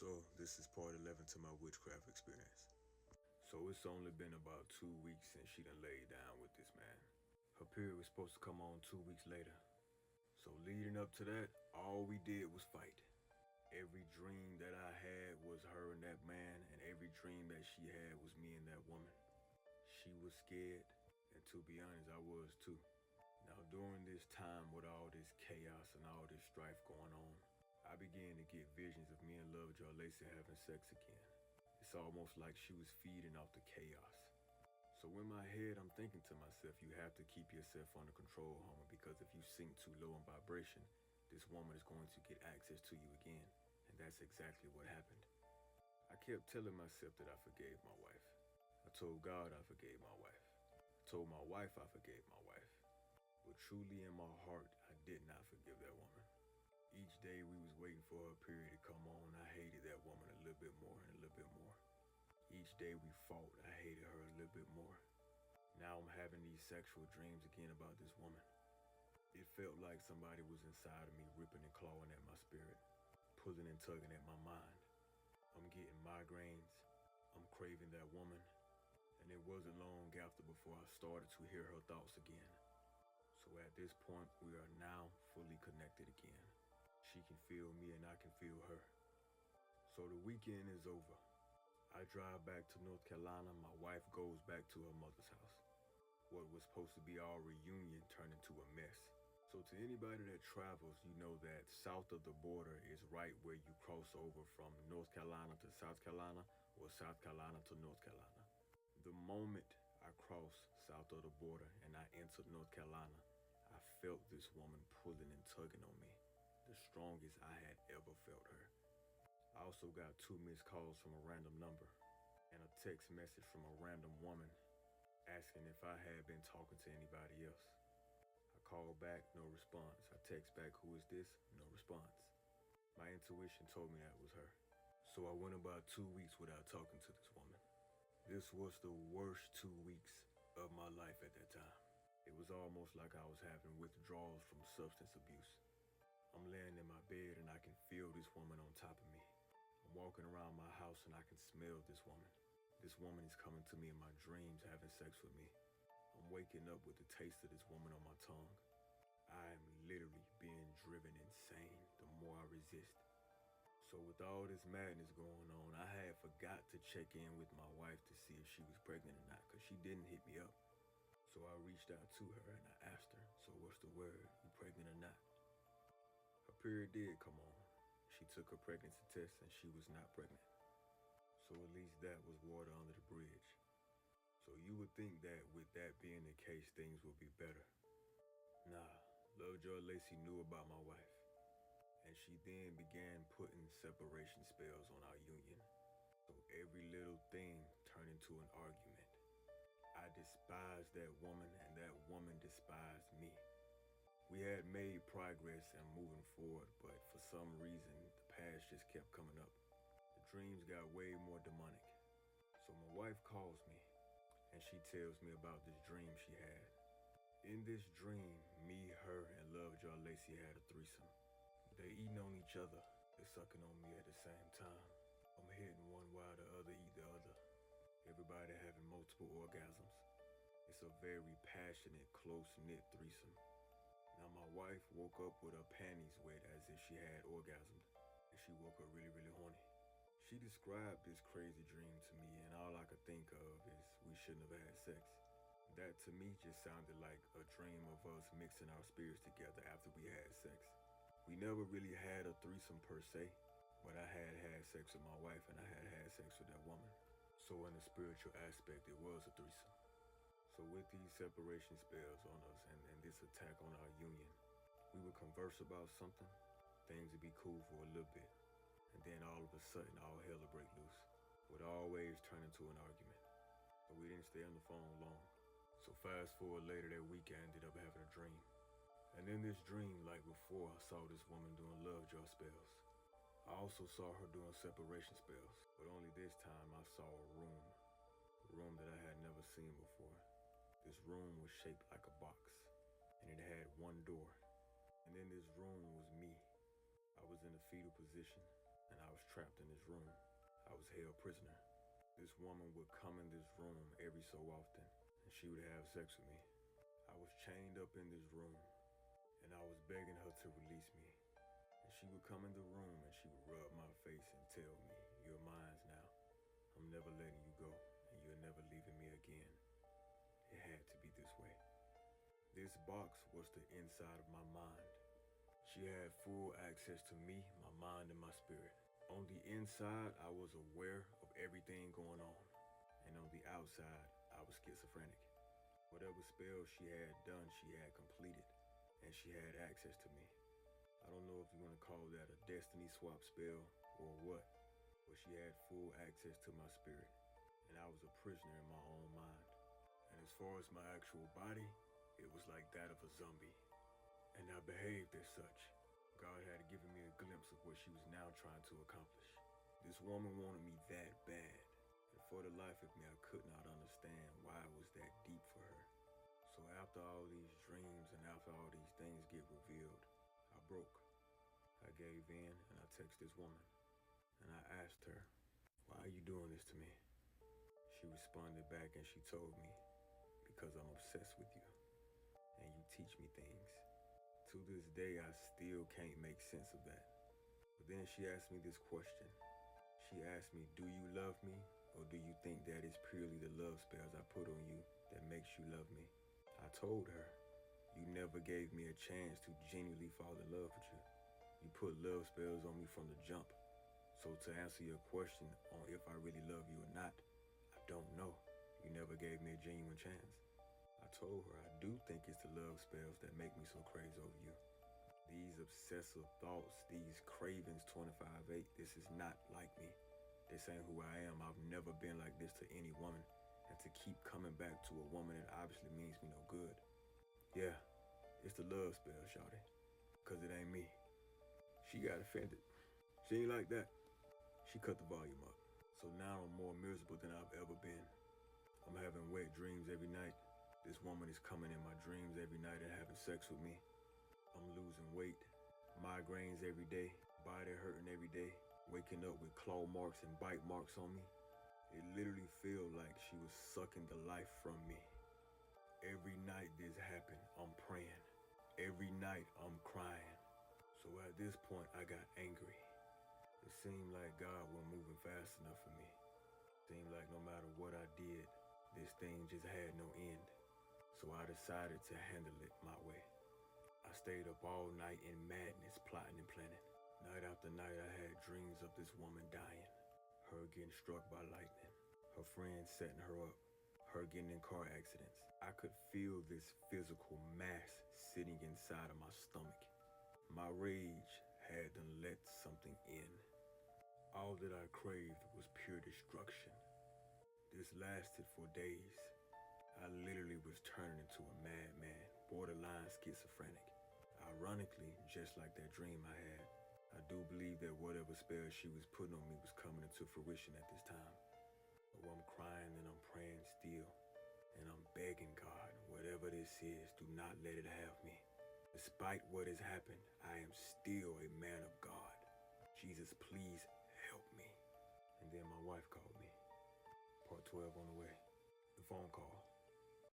So this is part 11 to my witchcraft experience. So it's only been about 2 weeks since she done laid down with this man. Her period was supposed to come on 2 weeks later. So leading up to that, all we did was fight. Every dream that I had was her and that man, and every dream that she had was me and that woman. She was scared, and to be honest, I was too. Now during this time with all this chaos and all this strife going on, I began to get visions of me and Lovejoy Lacey having sex again. It's almost like she was feeding off the chaos. So in my head, I'm thinking to myself, you have to keep yourself under control, homie, because if you sink too low in vibration, this woman is going to get access to you again. And that's exactly what happened. I kept telling myself that I forgave my wife. I told God I forgave my wife. I told my wife I forgave my wife. But truly in my heart, I did not forgive that woman. Each day we was waiting for her period to come on, I hated that woman a little bit more and a little bit more. Each day we fought, I hated her a little bit more. Now I'm having these sexual dreams again about this woman. It felt like somebody was inside of me ripping and clawing at my spirit, pulling and tugging at my mind. I'm getting migraines, I'm craving that woman, and it wasn't long after before I started to hear her thoughts again. So at this point, we are now fully connected again. She can feel me and I can feel her. So the weekend is over. I drive back to North Carolina. My wife goes back to her mother's house. What was supposed to be our reunion turned into a mess. So to anybody that travels, you know that south of the border is right where you cross over from North Carolina to South Carolina or South Carolina to North Carolina. The moment I crossed south of the border and I entered North Carolina, I felt this woman pulling and tugging on me, the strongest I had ever felt her. I also got 2 missed calls from a random number and a text message from a random woman asking if I had been talking to anybody else. I called back, no response. I text back, who is this? No response. My intuition told me that was her. So I went about 2 weeks without talking to this woman. This was the worst 2 weeks of my life at that time. It was almost like I was having withdrawals from substance abuse. I'm laying in my bed and I can feel this woman on top of me. I'm walking around my house and I can smell this woman. This woman is coming to me in my dreams having sex with me. I'm waking up with the taste of this woman on my tongue. I am literally being driven insane the more I resist. So with all this madness going on, I had forgot to check in with my wife to see if she was pregnant or not, because she didn't hit me up. So I reached out to her and I asked her, so what's the word, you pregnant or not? Her period did come on. She took her pregnancy test and she was not pregnant. So at least that was water under the bridge. So you would think that with that being the case, things would be better. Nah, Lovejoy Lacey knew about my wife. And she then began putting separation spells on our union. So every little thing turned into an argument. I despised that woman and that woman despised me. We had made progress and moving forward, but for some reason, the past just kept coming up. The dreams got way more demonic. So my wife calls me and she tells me about this dream she had. In this dream, me, her, and Lovejoy Lacey had a threesome. They eating on each other. They're sucking on me at the same time. I'm hitting one while the other eat the other. Everybody having multiple orgasms. It's a very passionate, close-knit threesome. Now my wife woke up with her panties wet as if she had orgasmed, and she woke up really, really horny. She described this crazy dream to me, and all I could think of is we shouldn't have had sex. That to me just sounded like a dream of us mixing our spirits together after we had sex. We never really had a threesome per se, but I had sex with my wife and I had sex with that woman. So in the spiritual aspect, it was a threesome. So with these separation spells on us and this attack on our union, we would converse about something, things would be cool for a little bit, and then all of a sudden all hell would break loose. Would always turn into an argument. So we didn't stay on the phone long. So fast forward later that week, I ended up having a dream. And in this dream, like before, I saw this woman doing Lovejoy spells. I also saw her doing separation spells, but only this time I saw a room that I had never seen before. This room was shaped like a box, and it had one door. And in this room was me. I was in a fetal position. and I was trapped in this room. I was held prisoner. This woman would come in this room every so often, and she would have sex with me. I was chained up in this room, and I was begging her to release me. And she would come in the room and she would rub my face and tell me, "You're mine now. I'm never letting you go, and you're never leaving me again." It had to be this way. This box was the inside of my mind. She had full access to me, my mind, and my spirit. On the inside, I was aware of everything going on. And on the outside, I was schizophrenic. Whatever spell she had done, she had completed. And she had access to me. I don't know if you want to call that a destiny swap spell or what, but she had full access to my spirit, and I was a prisoner in my own mind. And as far as my actual body, it was like that of a zombie, and I behaved as such. God had given me a glimpse of what she was now trying to accomplish. This woman wanted me that bad, and for the life of me, I could not understand why it was that deep for her. So after all these dreams and after all these things get revealed, I broke. I gave in and I texted this woman and I asked her, "Why are you doing this to me?" She responded back and she told me, "Because I'm obsessed with you and you teach me things." To this day, I still can't make sense of that. But then she asked me this question. She asked me, "Do you love me, or do you think that it's purely the love spells I put on you that makes you love me?" I told her, "You never gave me a chance to genuinely fall in love with you. You put love spells on me from the jump. So to answer your question on if I really love you or not, I don't know. You never gave me a genuine chance." I told her I do think it's the love spells that make me so crazy over you. These obsessive thoughts, these cravings 25/8, this is not like me. This ain't who I am. I've never been like this to any woman. And to keep coming back to a woman that obviously means me no good. Yeah, it's the love spell, shawty. Cause it ain't me. She got offended. She ain't like that. She cut the volume up. So now I'm more miserable than I've ever been. I'm having wet dreams every night. This woman is coming in my dreams every night and having sex with me. I'm losing weight. Migraines every day. Body hurting every day. Waking up with claw marks and bite marks on me. It literally feels like she was sucking the life from me. Every night this happened, I'm praying. Every night I'm crying. So at this point, I got angry. It seemed like God wasn't moving fast enough for me. It seemed like no matter what I did, this thing just had no end. So I decided to handle it my way. I stayed up all night in madness, plotting and planning. Night after night, I had dreams of this woman dying. Her getting struck by lightning, her friends setting her up, her getting in car accidents. I could feel this physical mass sitting inside of my stomach. My rage had to let something in. All that I craved was pure destruction. This lasted for days. I literally was turning into a madman, borderline schizophrenic. Ironically, just like that dream I had, I do believe that whatever spell she was putting on me was coming into fruition at this time. So I'm crying and I'm praying still. And I'm begging God, whatever this is, do not let it have me. Despite what has happened, I am still a man of God. Jesus, please help me. And then my wife called me. Part 12 on the way. The phone call.